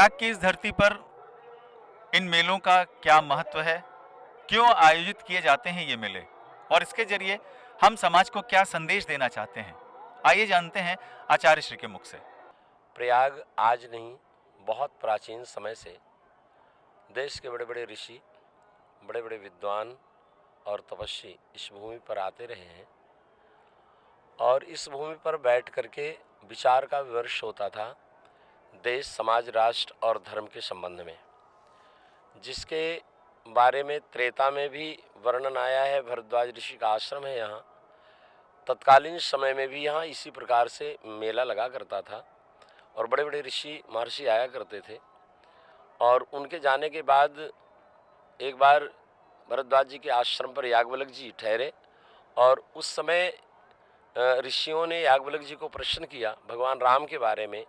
प्रयाग की इस धरती पर इन मेलों का क्या महत्व है, क्यों आयोजित किए जाते हैं ये मेले और इसके जरिए हम समाज को क्या संदेश देना चाहते हैं, आइए जानते हैं आचार्य श्री के मुख से। प्रयाग आज नहीं, बहुत प्राचीन समय से देश के बड़े बड़े ऋषि, बड़े बड़े विद्वान और तपस्वी इस भूमि पर आते रहे हैं और इस भूमि पर बैठ करके विचार का विमर्श होता था देश, समाज, राष्ट्र और धर्म के संबंध में, जिसके बारे में त्रेता में भी वर्णन आया है। भरद्वाज ऋषि का आश्रम है यहाँ। तत्कालीन समय में भी यहाँ इसी प्रकार से मेला लगा करता था और बड़े बड़े ऋषि महर्षि आया करते थे। और उनके जाने के बाद एक बार भरद्वाज जी के आश्रम पर याज्ञवल्क्य जी ठहरे और उस समय ऋषियों ने याज्ञवल्क्य जी को प्रश्न किया भगवान राम के बारे में,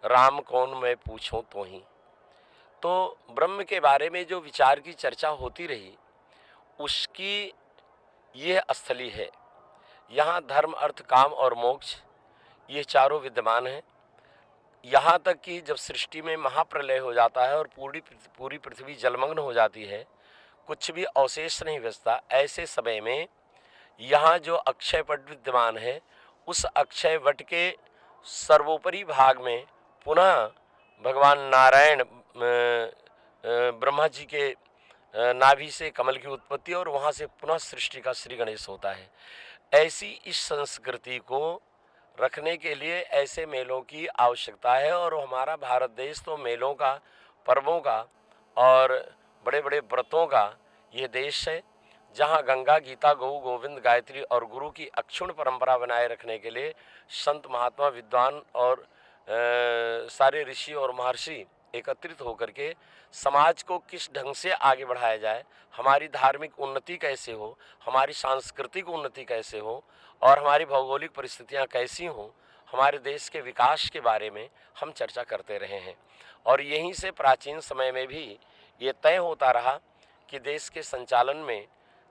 राम कौन मैं पूछूं तो ही। तो ब्रह्म के बारे में जो विचार की चर्चा होती रही उसकी ये स्थली है। यहाँ धर्म, अर्थ, काम और मोक्ष ये चारों विद्यमान हैं। यहाँ तक कि जब सृष्टि में महाप्रलय हो जाता है और पूरी पृथ्वी जलमग्न हो जाती है, कुछ भी अवशेष नहीं बचता, ऐसे समय में यहाँ जो अक्षय वट विद्यमान है उस अक्षय वट के सर्वोपरि भाग में पुनः भगवान नारायण ब्रह्मा जी के नाभि से कमल की उत्पत्ति और वहाँ से पुनः सृष्टि का श्री गणेश होता है। ऐसी इस संस्कृति को रखने के लिए ऐसे मेलों की आवश्यकता है और हमारा भारत देश तो मेलों का, पर्वों का और बड़े बड़े व्रतों का ये देश है, जहाँ गंगा, गीता, गौ, गोविंद, गायत्री और गुरु की अक्षुण्ण परंपरा बनाए रखने के लिए संत, महात्मा, विद्वान और सारे ऋषि और महर्षि एकत्रित होकर के समाज को किस ढंग से आगे बढ़ाया जाए, हमारी धार्मिक उन्नति कैसे हो, हमारी सांस्कृतिक उन्नति कैसे हो और हमारी भौगोलिक परिस्थितियां कैसी हों, हमारे देश के विकास के बारे में हम चर्चा करते रहे हैं। और यहीं से प्राचीन समय में भी ये तय होता रहा कि देश के संचालन में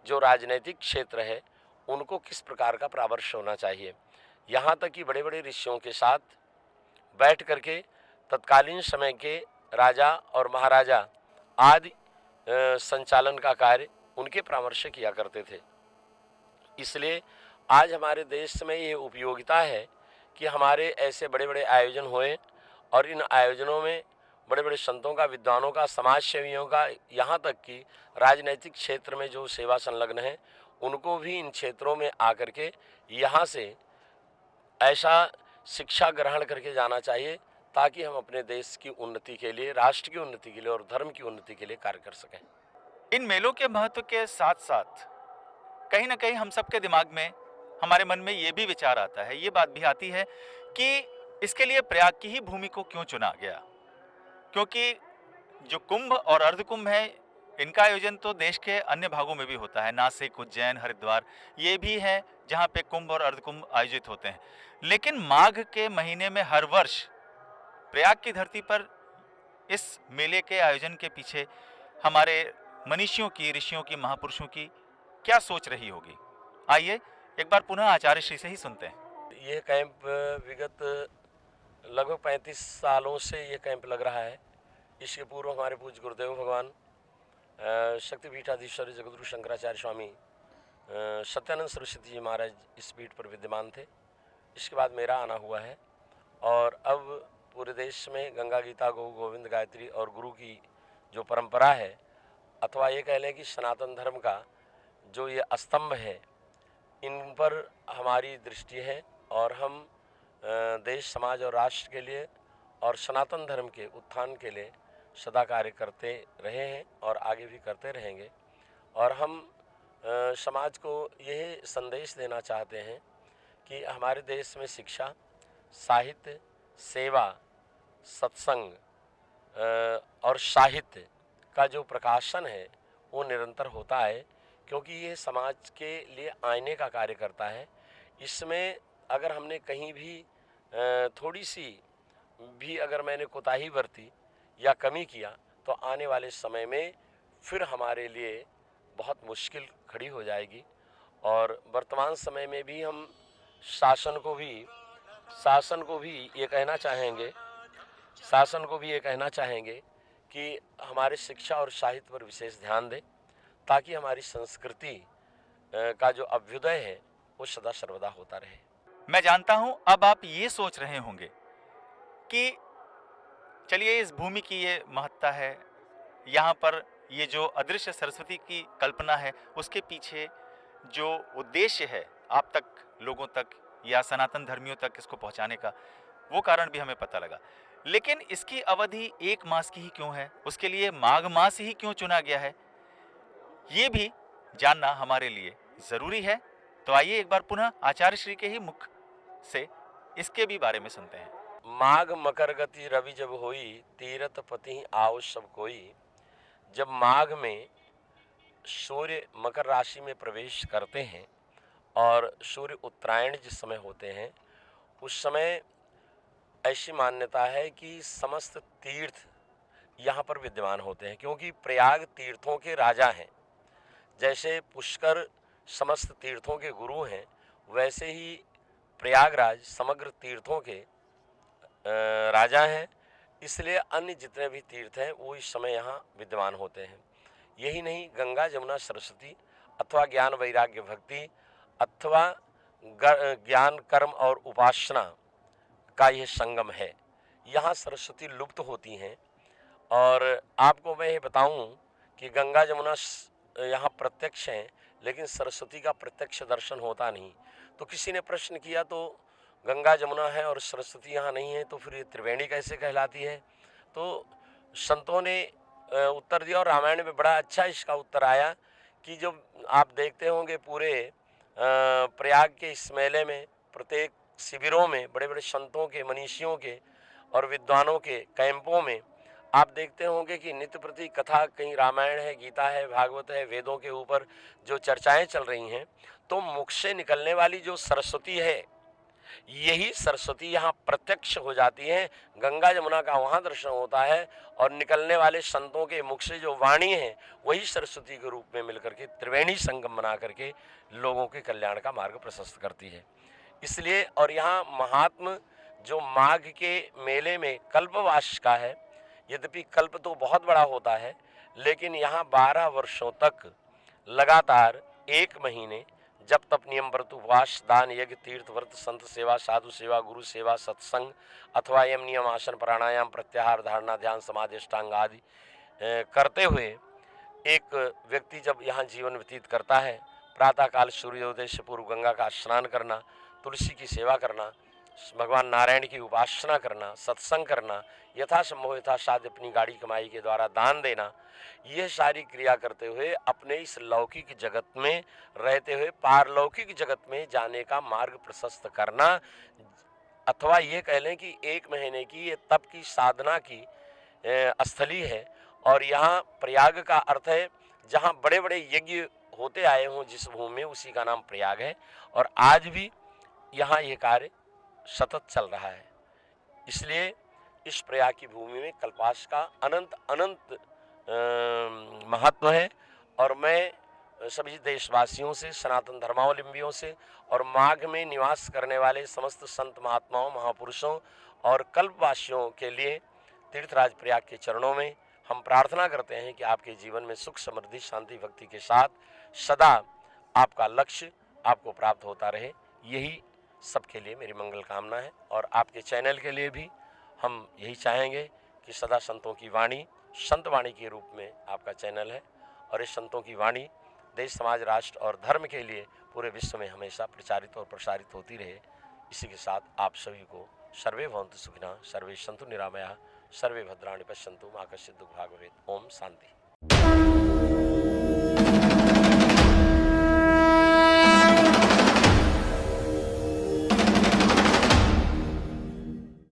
जो राजनीतिक क्षेत्र है उनको किस प्रकार का परामर्श होना चाहिए। यहाँ तक कि बड़े बड़े ऋषियों के साथ बैठ करके तत्कालीन समय के राजा और महाराजा आदि संचालन का कार्य उनके परामर्श से किया करते थे। इसलिए आज हमारे देश में ये उपयोगिता है कि हमारे ऐसे बड़े बड़े आयोजन हुए और इन आयोजनों में बड़े बड़े संतों का, विद्वानों का, समाज सेवियों का, यहाँ तक कि राजनैतिक क्षेत्र में जो सेवा संलग्न है उनको भी इन क्षेत्रों में आकर के यहाँ से ऐसा शिक्षा ग्रहण करके जाना चाहिए ताकि हम अपने देश की उन्नति के लिए, राष्ट्र की उन्नति के लिए और धर्म की उन्नति के लिए कार्य कर सकें। इन मेलों के महत्व के साथ साथ कहीं ना कहीं हम सबके दिमाग में, हमारे मन में ये भी विचार आता है, ये बात भी आती है कि इसके लिए प्रयाग की ही भूमि को क्यों चुना गया, क्योंकि जो कुंभ और अर्धकुंभ है इनका आयोजन तो देश के अन्य भागों में भी होता है, नासिक, उज्जैन, हरिद्वार ये भी है जहाँ पे कुंभ और अर्धकुंभ आयोजित होते हैं। लेकिन माघ के महीने में हर वर्ष प्रयाग की धरती पर इस मेले के आयोजन के पीछे हमारे मनीषियों की, ऋषियों की, महापुरुषों की क्या सोच रही होगी, आइए एक बार पुनः आचार्य श्री से ही सुनते हैं। ये कैंप विगत लगभग 35 सालों से ये कैंप लग रहा है। इसके पूर्व हमारे पूज्य गुरुदेव भगवान शक्तिपीठाधीश्वर जगद्गुरु शंकराचार्य स्वामी सत्यानंद सरस्वती जी महाराज इस पीठ पर विद्यमान थे। इसके बाद मेरा आना हुआ है और अब पूरे देश में गंगा, गीता, गौ, गोविंद, गायत्री और गुरु की जो परंपरा है, अथवा ये कह लें कि सनातन धर्म का जो ये स्तंभ है, इन पर हमारी दृष्टि है और हम देश, समाज और राष्ट्र के लिए और सनातन धर्म के उत्थान के लिए सदा कार्य करते रहे हैं और आगे भी करते रहेंगे। और हम समाज को यही संदेश देना चाहते हैं कि हमारे देश में शिक्षा, साहित्य, सेवा, सत्संग और साहित्य का जो प्रकाशन है वो निरंतर होता है, क्योंकि ये समाज के लिए आईने का कार्य करता है। इसमें अगर हमने कहीं भी थोड़ी सी भी अगर मैंने कोताही बरती या कमी किया तो आने वाले समय में फिर हमारे लिए बहुत मुश्किल खड़ी हो जाएगी। और वर्तमान समय में भी हम शासन को भी ये कहना चाहेंगे शासन को भी ये कहना चाहेंगे कि हमारे शिक्षा और साहित्य पर विशेष ध्यान दें, ताकि हमारी संस्कृति का जो अभ्युदय है वो सदा सर्वदा होता रहे। मैं जानता हूं अब आप ये सोच रहे होंगे कि चलिए इस भूमि की ये महत्ता है, यहाँ पर ये जो अदृश्य सरस्वती की कल्पना है उसके पीछे जो उद्देश्य है आप तक, लोगों तक या सनातन धर्मियों तक इसको पहुंचाने का, वो कारण भी हमें पता लगा। लेकिन इसकी अवधि 1 मास की ही क्यों है, उसके लिए माघ मास ही क्यों चुना गया है, ये भी जानना हमारे लिए जरूरी है। तो आइए एक बार पुनः आचार्य श्री के ही मुख से इसके भी बारे में सुनते हैं। माघ मकर गति रवि जब होई, तीरथ पति आओ सब कोई। जब माघ में सूर्य मकर राशि में प्रवेश करते हैं और सूर्य उत्तरायण जिस समय होते हैं, उस समय ऐसी मान्यता है कि समस्त तीर्थ यहाँ पर विद्यमान होते हैं, क्योंकि प्रयाग तीर्थों के राजा हैं। जैसे पुष्कर समस्त तीर्थों के गुरु हैं, वैसे ही प्रयागराज समग्र तीर्थों के राजा हैं। इसलिए अन्य जितने भी तीर्थ हैं वो इस समय यहाँ विद्यमान होते हैं। यही नहीं, गंगा जमुना सरस्वती अथवा ज्ञान वैराग्य भक्ति अथवा ज्ञान कर्म और उपासना का यह संगम है। यहाँ सरस्वती लुप्त होती हैं। और आपको मैं ये बताऊं कि गंगा जमुना यहाँ प्रत्यक्ष हैं, लेकिन सरस्वती का प्रत्यक्ष दर्शन होता नहीं। तो किसी ने प्रश्न किया, तो गंगा जमुना है और सरस्वती यहाँ नहीं है, तो फिर ये त्रिवेणी कैसे कहलाती है? तो संतों ने उत्तर दिया और रामायण में बड़ा अच्छा इसका उत्तर आया कि जो आप देखते होंगे पूरे प्रयाग के इस मेले में, प्रत्येक शिविरों में बड़े बड़े संतों के, मनीषियों के और विद्वानों के कैंपों में आप देखते होंगे कि नित्य प्रति कथा, कहीं रामायण है, गीता है, भागवत है, वेदों के ऊपर जो चर्चाएं चल रही हैं, तो मुख से निकलने वाली जो सरस्वती है, यही सरस्वती यहाँ प्रत्यक्ष हो जाती है। गंगा जमुना का वहाँ दर्शन होता है और निकलने वाले संतों के मुख से जो वाणी है वही सरस्वती के रूप में मिलकर के त्रिवेणी संगम बना करके लोगों के कल्याण का मार्ग प्रशस्त करती है। इसलिए और यहाँ महात्म जो माघ के मेले में कल्पवास का है, यद्यपि कल्प तो बहुत बड़ा होता है, लेकिन यहाँ 12 वर्षों तक लगातार 1 महीने जब तप नियम व्रत उपवास दान यज्ञ तीर्थ व्रत संत सेवा साधु सेवा गुरु सेवा सत्संग अथवा यम नियम आसन प्राणायाम प्रत्याहार धारणा ध्यान समाधि अष्टांग आदि करते हुए एक व्यक्ति जब यहाँ जीवन व्यतीत करता है, प्रातःकाल सूर्योदय से पूर्व गंगा का स्नान करना, तुलसी की सेवा करना, भगवान नारायण की उपासना करना, सत्संग करना, यथासंभव यथासाध्य अपनी गाड़ी कमाई के द्वारा दान देना, यह सारी क्रिया करते हुए अपने इस लौकिक जगत में रहते हुए पारलौकिक जगत में जाने का मार्ग प्रशस्त करना, अथवा ये कह लें कि 1 महीने की ये तप की साधना की स्थली है। और यहाँ प्रयाग का अर्थ है जहाँ बड़े बड़े यज्ञ होते आए हों जिस भूमि में, उसी का नाम प्रयाग है। और आज भी यहाँ ये कार्य सतत चल रहा है। इसलिए इस प्रयाग की भूमि में कल्पाश का अनंत अनंत महत्व है। और मैं सभी देशवासियों से, सनातन धर्मावलंबियों से और माघ में निवास करने वाले समस्त संत महात्माओं महापुरुषों और कल्पवासियों के लिए तीर्थराज प्रयाग के चरणों में हम प्रार्थना करते हैं कि आपके जीवन में सुख समृद्धि शांति भक्ति के साथ सदा आपका लक्ष्य आपको प्राप्त होता रहे। यही सबके लिए मेरी मंगल कामना है। और आपके चैनल के लिए भी हम यही चाहेंगे कि सदा संतों की वाणी संत वाणी के रूप में आपका चैनल है, और इस संतों की वाणी देश समाज राष्ट्र और धर्म के लिए पूरे विश्व में हमेशा प्रचारित और प्रसारित होती रहे। इसी के साथ आप सभी को सर्वे भवन्तु सुखिनः, सर्वे सन्तु निरामयाः, सर्वे भद्राणि पश्यन्तु मा कश्चित् दुःखभाग् भवेत्। ओम शांति।